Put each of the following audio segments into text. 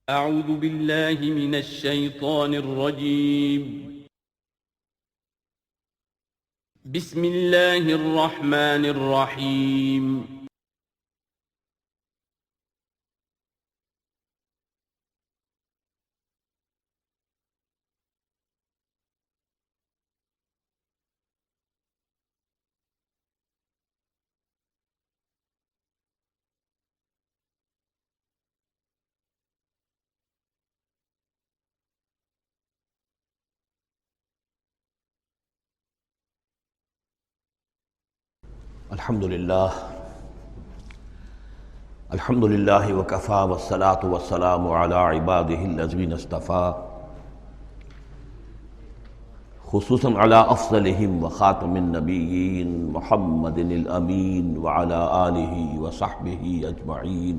أعوذ بالله من الشيطان الرجيم. بسم الله الرحمن الرحيم. الحمدللہ وکفیٰ والصلاة والسلام علی عبادہ الذین اصطفیٰ خصوصاً علی افضلہم وخاتم النبیین محمد الامین وعلی آلہ وصحبہ اجمعین.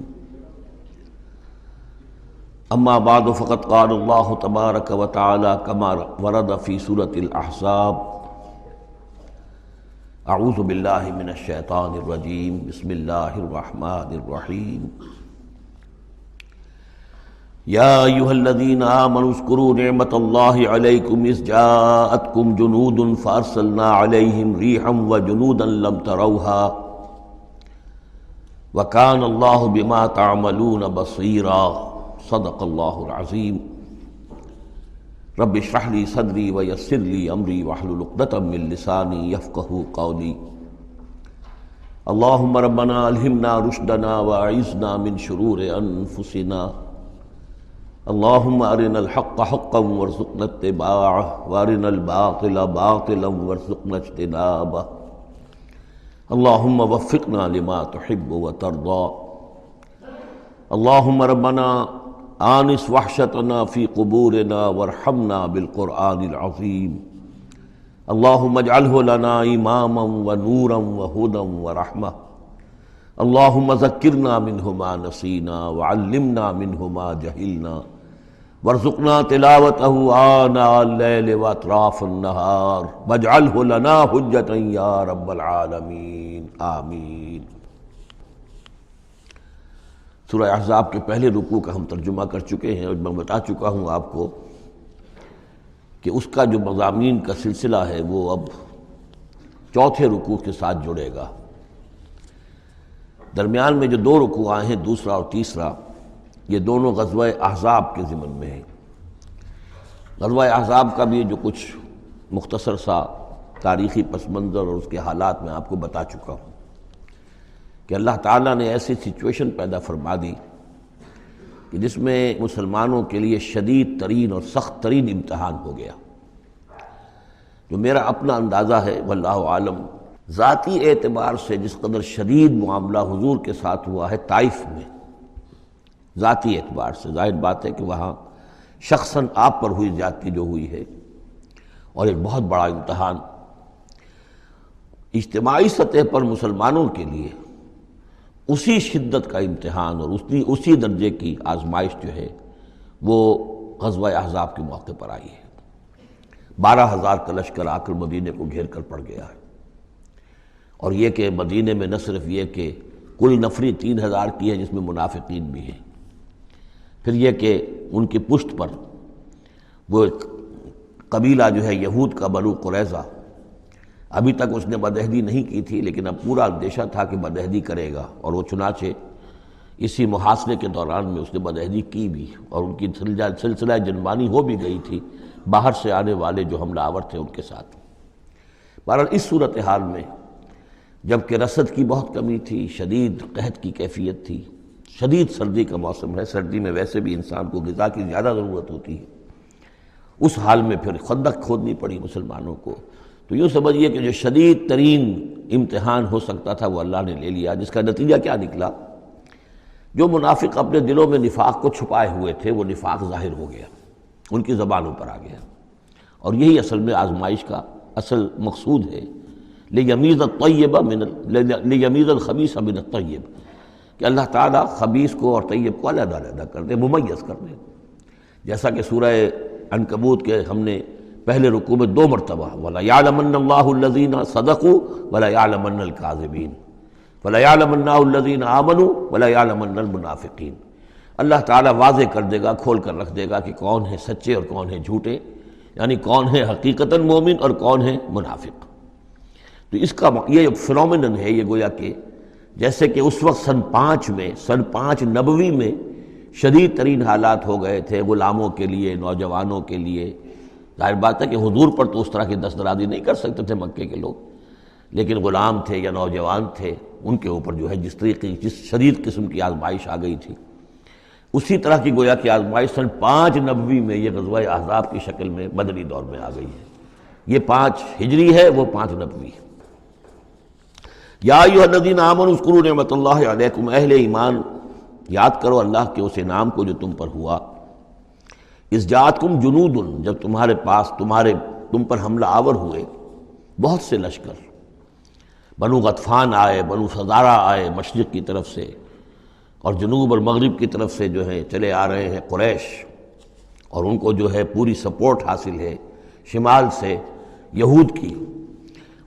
اما بعد فقد قال اللہ تبارک وتعالی کما ورد فی سورة الاحزاب: اعوذ باللہ من الشیطان الرجیم بسم اللہ الرحمن الرحیم. یا ایہا الذین آمنوا اذکروا نعمت اللہ علیکم اذ جاءتکم جنود فارسلنا علیہم ریحا وجنودا لم تروها وکان اللہ بما تعملون بصیرا. صدق اللہ العظیم. رب اشرح لی صدری ویسر لی امری واحلل عقدۃ من لسانی یفقہوا قولی. اللہم ربنا الہمنا رشدنا واعذنا من شرور انفسنا. اللہم ارنا الحق حقا وارزقنا اتباعہ وارنا الباطل باطلا وارزقنا اجتنابہ. اللہم وفقنا لما تحب وترضى. اللہم ربنا آنس وحشتنا فی قبورنا وارحمنا بالقرآن العظیم. اللہم اجعلہ لنا اماما ونورا وہدا ورحمہ. اللہم ذکرنا منہ ما نسینا وعلمنا منہ ما جہلنا وارزقنا تلاوتہ آناء اللیل واطراف النہار واجعلہ لنا حجتا یا رب العالمین. آمین. سورہ احزاب کے پہلے رکوع کا ہم ترجمہ کر چکے ہیں اور میں بتا چکا ہوں آپ کو کہ اس کا جو مضامین کا سلسلہ ہے وہ اب چوتھے رکوع کے ساتھ جڑے گا. درمیان میں جو دو رکوع آئے ہیں، دوسرا اور تیسرا، یہ دونوں غزوہ احزاب کے ضمن میں ہیں. غزوہ احزاب کا بھی جو کچھ مختصر سا تاریخی پس منظر اور اس کے حالات میں آپ کو بتا چکا ہوں کہ اللہ تعالیٰ نے ایسی سچویشن پیدا فرما دی کہ جس میں مسلمانوں کے لیے شدید ترین اور سخت ترین امتحان ہو گیا. جو میرا اپنا اندازہ ہے واللہ عالم، ذاتی اعتبار سے جس قدر شدید معاملہ حضور کے ساتھ ہوا ہے طائف میں، ذاتی اعتبار سے ظاہر بات ہے کہ وہاں شخصاً آپ پر ہوئی زیادتی جو ہوئی ہے، اور ایک بہت بڑا امتحان اجتماعی سطح پر مسلمانوں کے لیے اسی شدت کا امتحان اور اسی درجے کی آزمائش جو ہے وہ غزوہ احزاب کے موقع پر آئی ہے. 12,000 کا لشکر آ کر مدینے کو گھیر کر پڑ گیا ہے، اور یہ کہ مدینے میں نہ صرف یہ کہ کل نفری 3,000 کی ہے جس میں منافقین بھی ہیں، پھر یہ کہ ان کی پشت پر وہ ایک قبیلہ جو ہے یہود کا بنو قریظہ، ابھی تک اس نے بدعہدی نہیں کی تھی لیکن اب پورا اندیشہ تھا کہ بدعہدی کرے گا، اور وہ چنانچہ اسی محاصرے کے دوران میں اس نے بدعہدی کی بھی، اور ان کی سلسلہ جنبانی ہو بھی گئی تھی باہر سے آنے والے جو حملہ آور تھے ان کے ساتھ. بہرحال اس صورتحال میں جب کہ رسد کی بہت کمی تھی، شدید قحط کی کیفیت تھی، شدید سردی کا موسم ہے، سردی میں ویسے بھی انسان کو غذا کی زیادہ ضرورت ہوتی ہے، اس حال میں پھر خندق کھودنی پڑی مسلمانوں کو. تو یوں سمجھیے کہ جو شدید ترین امتحان ہو سکتا تھا وہ اللہ نے لے لیا، جس کا نتیجہ کیا نکلا؟ جو منافق اپنے دلوں میں نفاق کو چھپائے ہوئے تھے وہ نفاق ظاہر ہو گیا، ان کی زبانوں پر آ گیا. اور یہی اصل میں آزمائش کا اصل مقصود ہے، لیمیز الخبیث من الطیب، کہ اللہ تعالیٰ خبیث کو اور طیب کو علیحدہ علیحدہ کر دے، ممیز کر دے. جیسا کہ سورہ عنکبوت کے ہم نے پہلے رکوع میں 2 مرتبہ وَلَيَعْلَمَنَّ اللَّهُ الَّذِينَ صَدَقُوا وَلَيَعْلَمَنَّ الْكَاذِبِينَ وَلَيَعْلَمَنَّ الَّذِينَ آمَنُوا وَلَيَعْلَمَنَّ الْمُنَافِقِينَ. اللہ تعالیٰ واضح کر دے گا، کھول کر رکھ دے گا کہ کون ہے سچے اور کون ہے جھوٹے، یعنی کون ہے حقیقتاً مومن اور کون ہے منافق۔ تو اس کا یہ فنومینن ہے، یہ گویا کہ جیسے کہ اس وقت سن 5 نبوی میں شدید ترین حالات ہو گئے تھے غلاموں کے لیے، نوجوانوں کے لیے۔ ظاہر بات ہے کہ حضور پر تو اس طرح کی دست درازی نہیں کر سکتے تھے مکے کے لوگ، لیکن غلام تھے یا نوجوان تھے، ان کے اوپر جو ہے جس شدید قسم کی آزمائش آ گئی تھی، اسی طرح کی گویا کہ آزمائش سن 5 نبوی میں یہ غزوہ احزاب کی شکل میں مدنی دور میں آ گئی ہے۔ یہ 5 ہجری ہے، وہ 5 نبوی ہے۔ یا ایھا الذین آمنوا اذکروا نعمت اللہ علیکم، اہل ایمان یاد کرو اللہ کے اس انعام کو جو تم پر ہوا۔ اذ جاءتکم جنود، جب تمہارے پاس تم پر حملہ آور ہوئے بہت سے لشکر، بنو غطفان آئے، بنو فزارہ آئے مشرق کی طرف سے، اور جنوب اور مغرب کی طرف سے جو ہے چلے آ رہے ہیں قریش، اور ان کو جو ہے پوری سپورٹ حاصل ہے شمال سے یہود کی،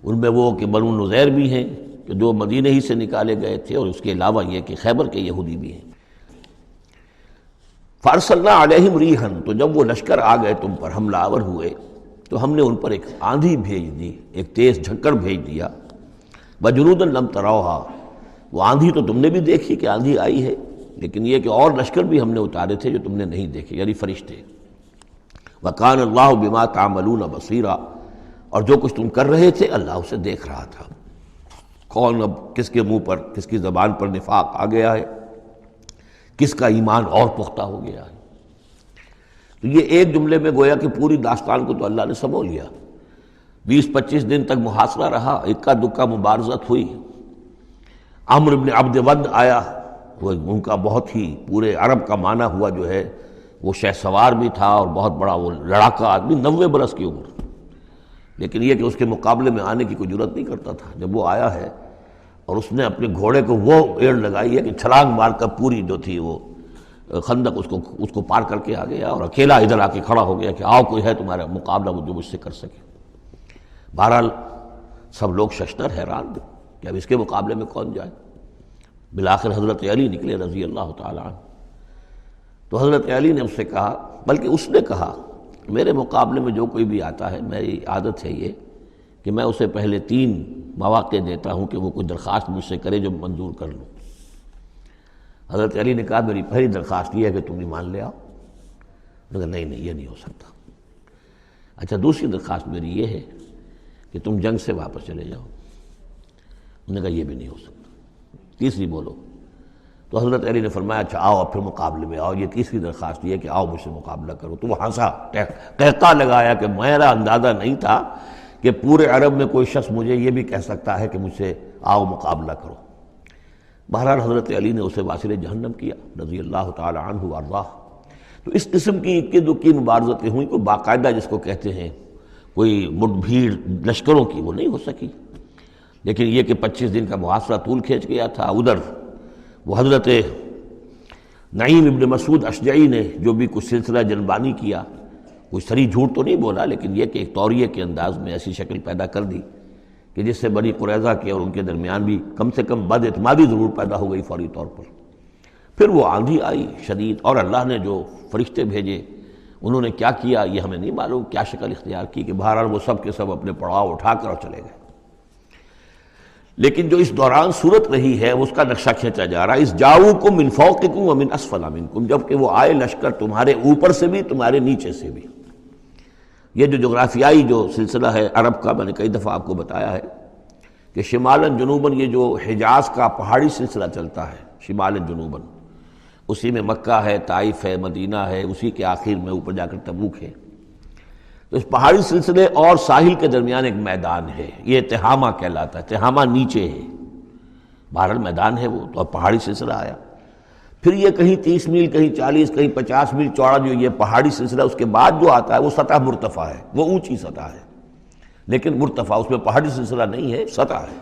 ان میں وہ کہ بنو نذیر بھی ہیں کہ جو مدینہ ہی سے نکالے گئے تھے، اور اس کے علاوہ یہ کہ خیبر کے یہودی بھی ہیں۔ فارسلنا علیہم ریحًا، تو جب وہ لشکر آ گئے تم پر حملہ آور ہوئے تو ہم نے ان پر ایک آندھی بھیج دی، ایک تیز جھکڑ بھیج دیا۔ وجنودا لم تروہا، وہ آندھی تو تم نے بھی دیکھی کہ آندھی آئی ہے، لیکن یہ کہ اور لشکر بھی ہم نے اتارے تھے جو تم نے نہیں دیکھے، یعنی فرشتے۔ وکان اللہ بما تعملون بصیرا، اور جو کچھ تم کر رہے تھے اللہ اسے دیکھ رہا تھا۔ کون اب کس کے منہ پر، کس کی زبان پر نفاق آ گیا ہے، کس کا ایمان اور پختہ ہو گیا ہے۔ تو یہ ایک جملے میں گویا کہ پوری داستان کو تو اللہ نے سمو لیا۔ 20-25 دن تک محاصرہ رہا، اکا دکا مبارزت ہوئی۔ عمرو بن عبد ود آیا، وہ ان کا بہت ہی پورے عرب کا معنی ہوا جو ہے، وہ شہ سوار بھی تھا اور بہت بڑا وہ لڑاکا آدمی، 90 برس کی عمر، لیکن یہ کہ اس کے مقابلے میں آنے کی کوئی جرت نہیں کرتا تھا۔ جب وہ آیا ہے اور اس نے اپنے گھوڑے کو وہ ایڑ لگائی ہے کہ چھلانگ مار کر پوری جو تھی وہ خندق اس کو پار کر کے آ گیا، اور اکیلا ادھر آ کے کھڑا ہو گیا کہ آؤ کوئی ہے تمہارا مقابلہ وہ جو مجھ سے کر سکے۔ بہرحال سب لوگ ششدر حیران کہ اب اس کے مقابلے میں کون جائے۔ بالآخر حضرت علی نکلے رضی اللہ تعالیٰ عنہ۔ تو حضرت علی نے اس سے کہا، بلکہ اس نے کہا میرے مقابلے میں جو کوئی بھی آتا ہے، میری عادت ہے یہ کہ میں اسے پہلے 3 مواقع دیتا ہوں کہ وہ کوئی درخواست مجھ سے کرے جو منظور کر لوں۔ حضرت علی نے کہا میری پہلی درخواست یہ ہے کہ تم ایمان لے آؤ۔ انہوں نے کہا نہیں یہ نہیں ہو سکتا۔ اچھا دوسری درخواست میری یہ ہے کہ تم جنگ سے واپس چلے جاؤ۔ انہوں نے کہا یہ بھی نہیں ہو سکتا۔ تیسری بولو۔ تو حضرت علی نے فرمایا اچھا آؤ اب پھر مقابلے میں آؤ، یہ تیسری درخواست یہ ہے کہ آؤ مجھ سے مقابلہ کرو۔ تو وہ ہنسا، قہقہ لگایا کہ میرا اندازہ نہیں تھا کہ پورے عرب میں کوئی شخص مجھے یہ بھی کہہ سکتا ہے کہ مجھ سے آؤ مقابلہ کرو۔ بہرحال حضرت علی نے اسے واصل جہنم کیا رضی اللہ تعالی عنہ وارضاہ۔ تو اس قسم کی اکی دکی مبارزتیں ہوئیں، کوئی باقاعدہ جس کو کہتے ہیں کوئی مٹ بھیڑ لشکروں کی وہ نہیں ہو سکی، لیکن یہ کہ 25 دن کا محاصرہ طول کھینچ گیا تھا۔ ادھر وہ حضرت نعیم ابن مسعود اشجعی نے جو بھی کچھ سلسلہ جنبانی کیا، کوئی سری جھوٹ تو نہیں بولا، لیکن یہ کہ ایک توریہ کے انداز میں ایسی شکل پیدا کر دی کہ جس سے بنی قریظہ کے اور ان کے درمیان بھی کم سے کم بد اعتمادی ضرور پیدا ہو گئی فوری طور پر۔ پھر وہ آندھی آئی شدید، اور اللہ نے جو فرشتے بھیجے انہوں نے کیا کیا یہ ہمیں نہیں معلوم، کیا شکل اختیار کی، کہ بہرحال وہ سب کے سب اپنے پڑاؤ اٹھا کر اور چلے گئے۔ لیکن جو اس دوران صورت رہی ہے اس کا نقشہ کھینچا جا رہا ہے۔ اس جاؤکم من فوقکم ومن اسفل منکم، جب کہ وہ آئے لشکر تمہارے اوپر سے بھی تمہارے نیچے سے بھی۔ یہ جو جغرافیائی جو سلسلہ ہے عرب کا، میں نے کئی دفعہ آپ کو بتایا ہے کہ شمالاً جنوباً یہ جو حجاز کا پہاڑی سلسلہ چلتا ہے شمالاً جنوباً، اسی میں مکہ ہے، طائف ہے، مدینہ ہے، اسی کے آخر میں اوپر جا کر تبوک ہے۔ تو اس پہاڑی سلسلے اور ساحل کے درمیان ایک میدان ہے، یہ تہامہ کہلاتا ہے۔ تہامہ نیچے ہے، بہرحال میدان ہے وہ، تو اب پہاڑی سلسلہ آیا۔ پھر یہ کہیں 30 میل، کہیں 40، کہیں 50 میل چوڑا جو یہ پہاڑی سلسلہ، اس کے بعد جو آتا ہے وہ سطح مرتفع ہے، وہ اونچی سطح ہے، لیکن مرتفع، اس میں پہاڑی سلسلہ نہیں ہے، سطح ہے۔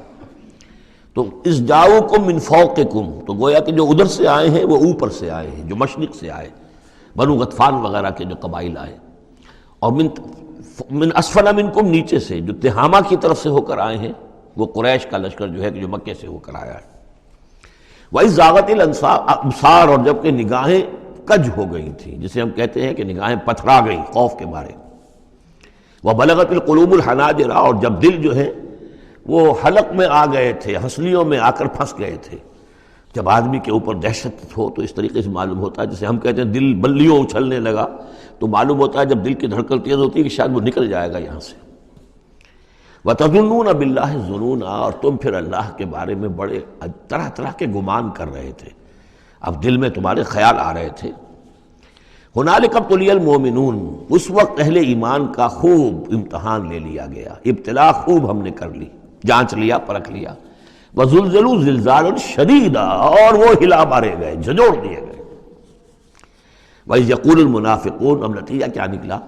تو اس جاؤکم من فوقکم، تو گویا کہ جو ادھر سے آئے ہیں وہ اوپر سے آئے ہیں، جو مشرق سے آئے، بنو غطفان وغیرہ کے جو قبائل آئے، اور من اسفل منکم، نیچے سے جو تہامہ کی طرف سے ہو کر آئے ہیں وہ قریش کا لشکر جو ہے کہ جو مکے سے ہو کر آیا ہے۔ وَإِذْ زَاغَتِ الْأَبْصَارُ، اور جب کہ نگاہیں کج ہو گئی تھیں، جسے ہم کہتے ہیں کہ نگاہیں پتھرا گئیں خوف کے مارے. وَبَلَغَتِ الْقُلُوبُ الْحَنَاجِرَ، اور جب دل جو ہے وہ حلق میں آ گئے تھے، ہنسلیوں میں آ کر پھنس گئے تھے. جب آدمی کے اوپر دہشت ہو تو اس طریقے سے معلوم ہوتا ہے، جسے ہم کہتے ہیں دل بلیوں اچھلنے لگا، تو معلوم ہوتا ہے جب دل کی دھڑکن تیز ہوتی ہے کہ شاید وہ نکل جائے گا یہاں سے. وَتَظُنُّونَ بِاللَّهِ الظُّنُونَ، اور تم پھر اللہ کے بارے میں بڑے طرح طرح کے گمان کر رہے تھے، اب دل میں تمہارے خیال آ رہے تھے. ہنالک ابتلی المؤمنون، اس وقت اہل ایمان کا خوب امتحان لے لیا گیا، ابتلا خوب ہم نے کر لی، جانچ لیا، پرکھ لیا. وزلزلوا زلزالا شدیدا، اور وہ ہلا مارے گئے، جھنجھوڑ دیے گئے. وَإِذْ يَقُولُ الْمُنَافِقُونَ، اب نتیجہ کیا نکلا؟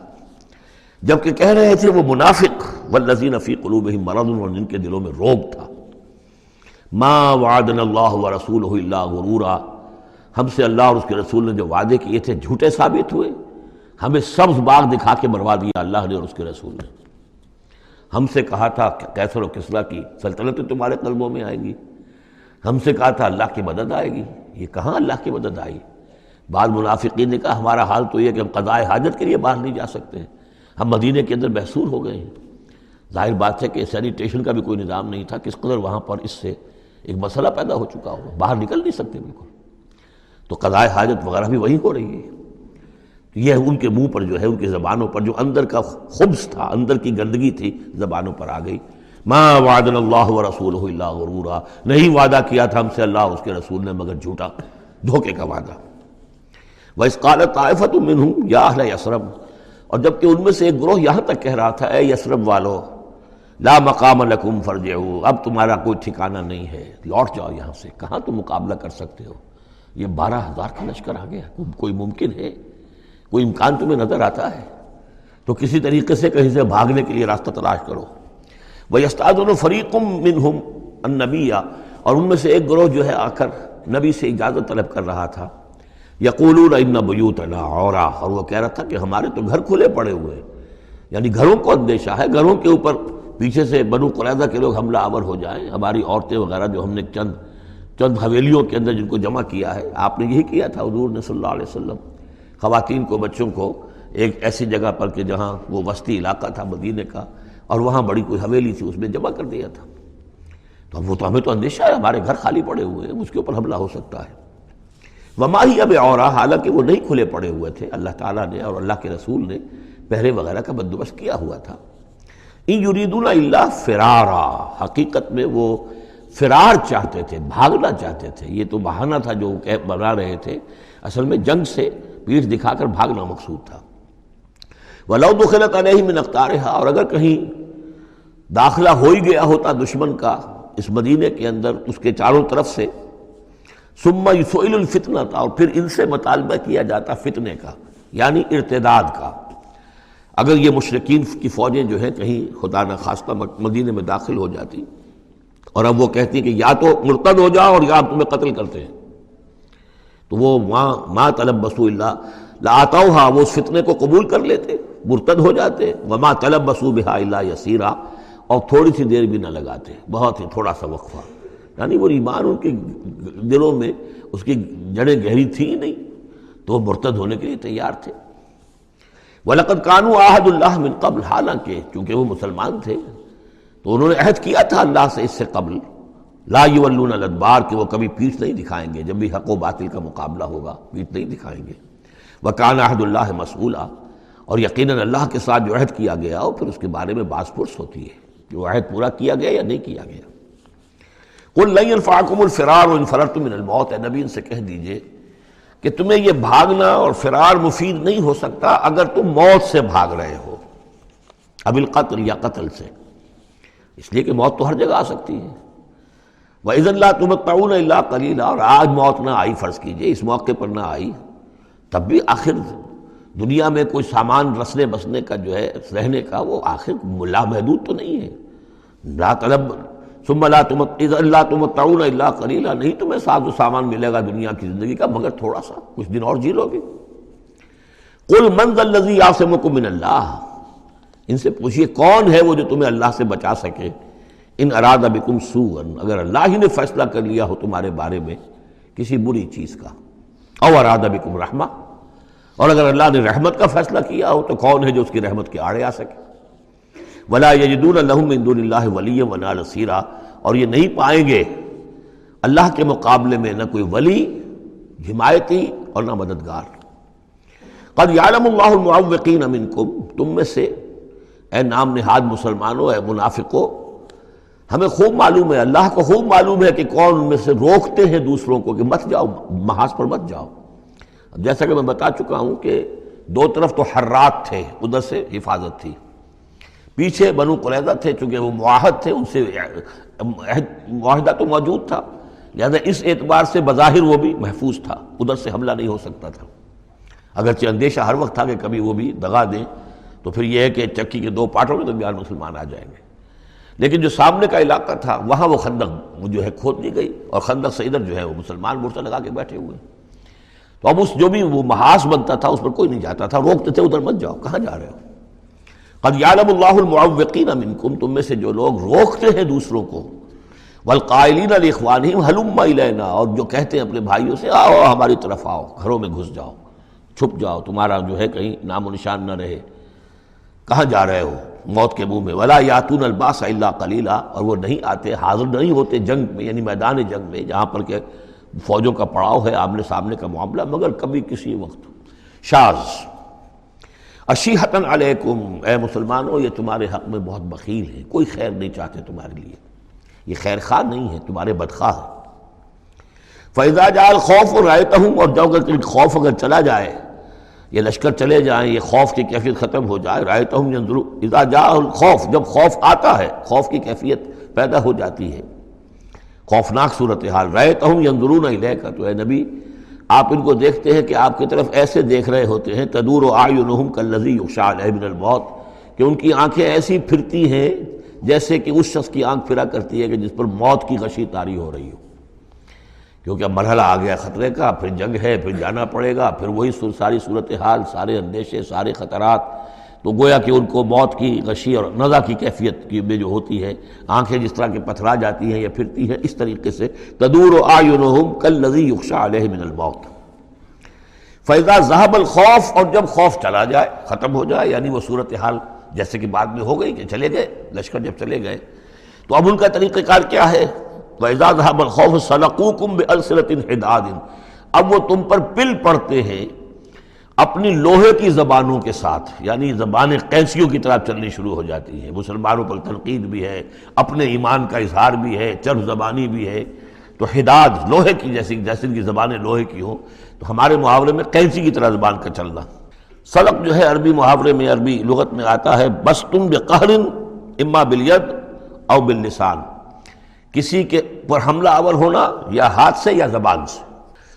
جبکہ کہہ رہے تھے وہ منافق، وَالَّذِينَ فِي قُلُوبِهِم مَرَضٌ، اور جن کے دلوں میں روگ تھا، مَا وَعَدَنَا اللَّهُ وَرَسُولُهُ إِلَّا غُرُورًا، ہم سے اللہ اور اس کے رسول نے جو وعدے کیے تھے جھوٹے ثابت ہوئے، ہمیں سبز باغ دکھا کے مروا دیا اللہ نے اور اس کے رسول نے. ہم سے کہا تھا کیسر و کسریٰ کی سلطنتیں تمہارے قلبوں میں آئیں گی، ہم سے کہا تھا اللہ کی مدد آئے گی، یہ کہاں اللہ کی مدد آئی. بعض منافقین نے کہا ہمارا حال تو یہ کہ ہم قضائے حاجت کے لیے باہر نہیں جا سکتے ہیں، ہم مدینے کے اندر محصور ہو گئے ہیں. ظاہر بات ہے کہ سینیٹیشن کا بھی کوئی نظام نہیں تھا، کس قدر وہاں پر اس سے ایک مسئلہ پیدا ہو چکا ہو، باہر نکل نہیں سکتے بالکل، تو قضائے حاجت وغیرہ بھی وہیں ہو رہی ہے. یہ ان کے منہ پر جو ہے، ان کی زبانوں پر جو اندر کا خبث تھا، اندر کی گندگی تھی، زبانوں پر آ گئی. ما وعدنا اللہ ورسولہ الا غرورا، نہیں وعدہ کیا تھا ہم سے اللہ اور اس کے رسول نے مگر جھوٹا، دھوکے کا وعدہ. وَإِذْ قَالَتْ طَائِفَةٌ مِّنْهُمْ يَا أَهْلَ يَثْرِبَ، اور جبکہ ان میں سے ایک گروہ یہاں تک کہہ رہا تھا اے یثرب والو، لا مقام لکم فارجعوا، اب تمہارا کوئی ٹھکانہ نہیں ہے، لوٹ جاؤ یہاں سے، کہاں تم مقابلہ کر سکتے ہو، یہ 12,000 کا لشکر آ گیا، کوئی ممکن ہے، کوئی امکان تمہیں نظر آتا ہے تو کسی طریقے سے کہیں سے بھاگنے کے لیے راستہ تلاش کرو. وَيَسْتَأْذِنُ فَرِيقٌ مِّنْهُمْ النَّبِيَّ، اور ان میں سے ایک گروہ جو ہے آ کر نبی سے اجازت طلب کر رہا تھا. یقولون ان بیوتنا عورا، اور وہ کہہ رہا تھا کہ ہمارے تو گھر کھلے پڑے ہوئے ہیں، یعنی گھروں کو اندیشہ ہے، گھروں کے اوپر پیچھے سے بنو قریظہ کے لوگ حملہ آور ہو جائیں، ہماری عورتیں وغیرہ جو ہم نے چند حویلیوں کے اندر جن کو جمع کیا ہے. آپ نے یہی کیا تھا حضور نے صلی اللہ علیہ وسلم، خواتین کو بچوں کو ایک ایسی جگہ پر کہ جہاں وہ وسطی علاقہ تھا مدینے کا، اور وہاں بڑی کوئی حویلی تھی اس میں جمع کر دیا تھا. تو اب وہ تو ہمیں تو اندیشہ ہے، ہمارے گھر خالی پڑے ہوئے ہیں، اس کے اوپر حملہ ہو سکتا ہے. وما ہی اب عورا، حالانکہ وہ نہیں کھلے پڑے ہوئے تھے، اللہ تعالیٰ نے اور اللہ کے رسول نے پہرے وغیرہ کا بندوبست کیا ہوا تھا. ان یریدون الا فرارا، حقیقت میں وہ فرار چاہتے تھے، بھاگنا چاہتے تھے. یہ تو بہانہ تھا جو بنا رہے تھے، اصل میں جنگ سے پیٹھ دکھا کر بھاگنا مقصود تھا. وَلَوْ دُخِلَتْ عَلَيْهِمْ مِنْ أَقْطَارِهَا، اور اگر کہیں داخلہ ہو ہی گیا ہوتا دشمن کا اس مدینے کے اندر اس کے چاروں طرف سے، ثُمَّ يُسْئِلُ الْفِتْنَةَ، اور پھر ان سے مطالبہ کیا جاتا فتنے کا، یعنی ارتداد کا. اگر یہ مشرکین کی فوجیں جو ہیں کہیں خدا نخواستہ مدینے میں داخل ہو جاتی اور اب وہ کہتی کہ یا تو مرتد ہو جاؤ اور یا ہم تمہیں قتل کرتے ہیں، تو وہ ما تلبسوا الا لآتوها، وہ اس فتنے کو قبول کر لیتے، مرتد ہو جاتے. وما تلبسوا بها الا یسیرا، اور تھوڑی سی دیر بھی نہ لگاتے، بہت ہی تھوڑا سا وقفہ، یعنی وہ ایمان ان کے دلوں میں اس کی جڑیں گہری تھی ہی نہیں، تو وہ مرتد ہونے کے لیے تیار تھے. وَلَقَدْ كَانُوا عَاهَدُوا اللَّهِ مِنْ قَبْلُ، حالانکہ چونکہ وہ مسلمان تھے تو انہوں نے عہد کیا تھا اللہ سے اس سے قبل، لا یولون الادبار، کہ وہ کبھی پیٹھ نہیں دکھائیں گے، جب بھی حق و باطل کا مقابلہ ہوگا پیٹھ نہیں دکھائیں گے. وَكَانَ عَهْدُ اللَّهِ مَسْئُولًا، اور یقیناً اللہ کے ساتھ جو عہد کیا گیا اور پھر اس کے بارے میں باز پرس ہوتی ہے کہ وہ عہد پورا کیا گیا یا نہیں کیا گیا. قُلْ لَن يَنفَعَكُمُ الْفِرَارُ إِنْ فَرَرْتُم مِّنَ الْمَوْتِ، نبی ان سے کہہ دیجئے کہ تمہیں یہ بھاگنا اور فرار مفید نہیں ہو سکتا اگر تم موت سے بھاگ رہے ہو، اب القتل یا قتل سے، اس لیے کہ موت تو ہر جگہ آ سکتی ہے. وَإِذًا لَا تُمَتَّعُونَ إِلَّا قَلِيلًا، اور آج موت نہ آئی، فرض کیجئے اس موقع پر نہ آئی، تب بھی آخر دنیا میں کوئی سامان رسنے بسنے کا جو ہے رہنے کا وہ آخر لامحدود تو نہیں ہے. لا طلب ثم لا تمتعون الا قلیلا، نہیں تمہیں ساز و سامان ملے گا دنیا کی زندگی کا مگر تھوڑا سا، کچھ دن اور جی لو گے. قل من ذا الذی یعصمکم من اللہ، ان سے پوچھئے کون ہے وہ جو تمہیں اللہ سے بچا سکے. ان اراد بکم سوءا، اگر اللہ ہی نے فیصلہ کر لیا ہو تمہارے بارے میں کسی بری چیز کا، او اراد بکم رحمہ، اور اگر اللہ نے رحمت کا فیصلہ کیا ہو تو کون ہے جو اس کی رحمت کے آڑے آ سکے؟ ولا یجدون لهم من دون اللہ ولیا ولا نصیرا، اور یہ نہیں پائیں گے اللہ کے مقابلے میں نہ کوئی ولی، حمایتی اور نہ مددگار۔ قد یعلم اللہ المعوقین منکم، تم میں سے اے نام نہاد مسلمانوں، اے منافقوں، ہمیں خوب معلوم ہے، اللہ کو خوب معلوم ہے کہ کون ان میں سے روکتے ہیں دوسروں کو کہ مت جاؤ، محاذ پر مت جاؤ۔ جیسا کہ میں بتا چکا ہوں کہ دو طرف تو حرات تھے، ادھر سے حفاظت تھی، پیچھے بنو قریظہ تھے، چونکہ وہ معاہد تھے، ان سے معاہدہ تو موجود تھا، لہذا اس اعتبار سے بظاہر وہ بھی محفوظ تھا، ادھر سے حملہ نہیں ہو سکتا تھا، اگرچہ اندیشہ ہر وقت تھا کہ کبھی وہ بھی دغا دیں تو پھر یہ ہے کہ چکی کے دو پارٹوں کے درمیان مسلمان آ جائیں گے۔ لیکن جو سامنے کا علاقہ تھا وہاں وہ خندق جو ہے کھود دی گئی، اور خندق سے ادھر جو ہے وہ مسلمان مورچہ لگا کے بیٹھے ہوئے، تو اب اس جو بھی وہ محاذ بنتا تھا اس پر کوئی نہیں جاتا تھا، روکتے تھے ادھر مت جاؤ، کہاں جا رہے ہو؟ قد یعلم اللہ المعوقین منکم، تم میں سے جو لوگ روکتے ہیں دوسروں کو، والقائلین لاخوانہم ہلم الینا، اور جو کہتے ہیں اپنے بھائیوں سے آؤ ہماری طرف آؤ، گھروں میں گھس جاؤ، چھپ جاؤ، تمہارا جو ہے کہیں نام و نشان نہ رہے، کہاں جا رہے ہو موت کے منہ میں۔ ولا یاتون الباس الا قلیلا، اور وہ نہیں آتے، حاضر نہیں ہوتے جنگ میں، یعنی میدان جنگ میں جہاں پر کہ فوجوں کا پڑاؤ ہے، آمنے سامنے کا معاملہ، مگر کبھی کسی وقت۔ شاذ اشیحتن علیکم، اے مسلمانوں یہ تمہارے حق میں بہت بخیل ہیں، کوئی خیر نہیں چاہتے تمہارے لیے، یہ خیر خواہ نہیں ہے، تمہارے بدخواہ ہیں۔ فَإِذَا جَاءَ الْخَوْفُ رَأَيْتَهُمْ، اور جب اگر خوف اگر چلا جائے، یہ لشکر چلے جائیں، یہ خوف کی کیفیت ختم ہو جائے، رَأَيْتَهُمْ يَنظُرُونَ، اذا جاء الخوف، جب خوف آتا ہے، خوف کی کیفیت پیدا ہو جاتی ہے، خوفناک صورتحال، رَأَيْتَهُمْ يَنظُرُونَ إِلَيْكَ، تو اے نبی آپ ان کو دیکھتے ہیں کہ آپ کی طرف ایسے دیکھ رہے ہوتے ہیں، تدور اعینہم کالذی یغشی علیہ من الموت، کہ ان کی آنکھیں ایسی پھرتی ہیں جیسے کہ اس شخص کی آنکھ پھرا کرتی ہے کہ جس پر موت کی غشی طاری ہو رہی ہو، کیونکہ اب مرحلہ آ گیا خطرے کا، پھر جنگ ہے، پھر جانا پڑے گا، پھر وہی ساری صورتحال، سارے اندیشے، سارے خطرات، تو گویا کہ ان کو موت کی غشی اور نزع کی کیفیت کی میں جو ہوتی ہے، آنکھیں جس طرح کے پتھرا جاتی ہیں یا پھرتی ہیں، اس طریقے سے تدور اعینہم کالذی یغشی علیہ من الموت۔ فَإِذَا ذَهَبَ الْخَوْفُ، اور جب خوف چلا جائے، ختم ہو جائے، یعنی وہ صورتحال جیسے کہ بعد میں ہو گئی کہ چلے گئے لشکر، جب چلے گئے تو اب ان کا طریقہ کار کیا ہے؟ وَإِذَا ذَهَبَ الْخَوْفُ سَلَقُوكُمْ بِأَلْسِنَةٍ حِدَادٍ، اب وہ تم پر پل پڑتے ہیں اپنی لوہے کی زبانوں کے ساتھ، یعنی زبانیں قینچیوں کی طرح چلنی شروع ہو جاتی ہیں، مسلمانوں پر تنقید بھی ہے، اپنے ایمان کا اظہار بھی ہے، چرب زبانی بھی ہے، تو حداد لوہے کی جیسے ان کی زبانیں لوہے کی ہوں، تو ہمارے محاورے میں قینچی کی طرح زبان کا چلنا۔ سلق جو ہے عربی محاورے میں، عربی لغت میں آتا ہے بسطن بقہر اما بالید او باللسان، کسی کے پر حملہ آور ہونا یا ہاتھ سے یا زبان سے،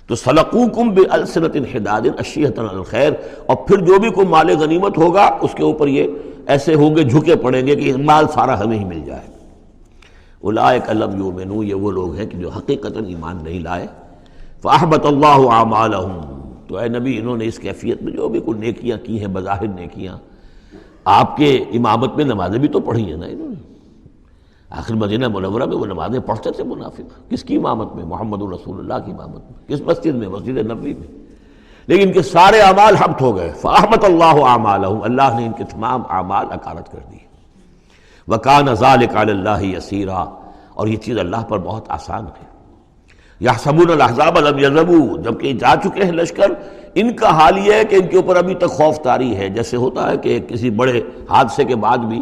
تو سلقوکم بألسنۃ حداد اشیۃ علی الخیر، اور پھر جو بھی کوئی مال غنیمت ہوگا اس کے اوپر یہ ایسے ہوں گے، جھکے پڑیں گے کہ مال سارا ہمیں ہی مل جائے۔ اولئک لم یؤمنوا، یہ وہ لوگ ہیں کہ جو حقیقتاً ایمان نہیں لائے۔ فاحبط اللہ اعمالہم، تو اے نبی انہوں نے اس کیفیت میں جو بھی کوئی نیکیاں کی ہیں، بظاہر نیکیاں، آپ کے امامت میں نمازیں بھی تو پڑھی ہیں نا انہوں نے، آخر مدینہ منورہ میں وہ نمازیں پڑھتے تھے منافق، کس کی امامت میں؟ محمد رسول اللہ کی امامت میں، کس مسجد میں؟ مسجد نبوی میں، لیکن ان کے سارے اعمال حبط ہو گئے۔ فاحبط اللہ اعمالہم، اللہ نے ان کے تمام اعمال اکارت کر دیے۔ وَكَانَ ذَلِكَ عَلَى اللَّهِ يَسِيرًا، اور یہ چیز اللہ پر بہت آسان ہے۔ يَحْسَبُونَ الْأَحْزَابَ لَمْ يَذْهَبُوا، جبکہ جا چکے ہیں لشکر، ان کا حال یہ ہے کہ ان کے اوپر ابھی تک خوف طاری ہے، جیسے ہوتا ہے کہ کسی بڑے حادثے کے بعد بھی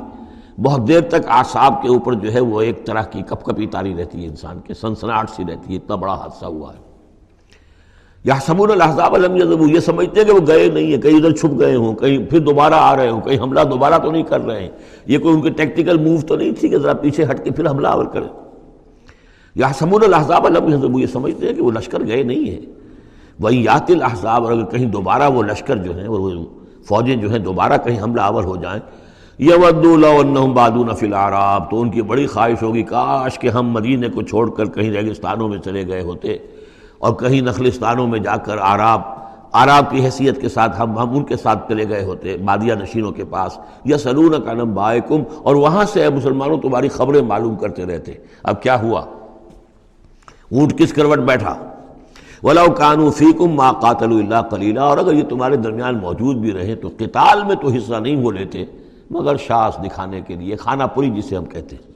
بہت دیر تک اعصاب کے اوپر جو ہے وہ ایک طرح کی کپ کپی طاری رہتی ہے، انسان کے سنسناہٹ سی رہتی ہے، اتنا بڑا حادثہ ہوا ہے۔ يَحْسَبُونَ الْأَحْزَابَ لَمْ يَذْهَبُوا، یہ سمجھتے ہیں کہ وہ گئے نہیں ہیں، کہیں ادھر چھپ گئے ہوں، کہیں پھر دوبارہ آ رہے ہوں، کہیں حملہ دوبارہ تو نہیں کر رہے ہیں، یہ کوئی ان کے ٹیکٹیکل موو تو نہیں تھی کہ ذرا پیچھے ہٹ کے پھر حملہ آور کریں۔ يَحْسَبُونَ الْأَحْزَابَ لَمْ يَذْهَبُوا، یہ سمجھتے ہیں کہ وہ لشکر گئے نہیں ہیں۔ وَإِن يَأْتِ الْأَحْزَابُ، اور اگر کہیں دوبارہ وہ لشکر جو ہیں وہ فوجیں جو ہیں دوبارہ کہیں حملہ آور ہو جائیں، يَوَدُّوا لَوْ أَنَّهُمْ بَادُونَ فِي الْأَعْرَابِ، تو ان کی بڑی خواہش ہوگی کاش کہ ہم مدینے کو چھوڑ کر کہیں ریگستانوں میں چلے گئے ہوتے، اور کہیں نخلستانوں میں جا کر عراب کی حیثیت کے ساتھ ہم ان کے ساتھ چلے گئے ہوتے، بادیہ نشینوں کے پاس۔ یسألونک عن انبائکم، اور وہاں سے اے مسلمانوں تمہاری خبریں معلوم کرتے رہتے، اب کیا ہوا، اونٹ کس کروٹ بیٹھا۔ وَلَوْ كَانُوا فِيكُمْ مَا قَاتَلُوا إِلَّا قَلِيلًا، اور اگر یہ تمہارے درمیان موجود بھی رہے تو قتال میں تو حصہ نہیں وہ لیتے مگر شاس دکھانے کے لیے، خانہ پوری جسے ہم کہتے ہیں۔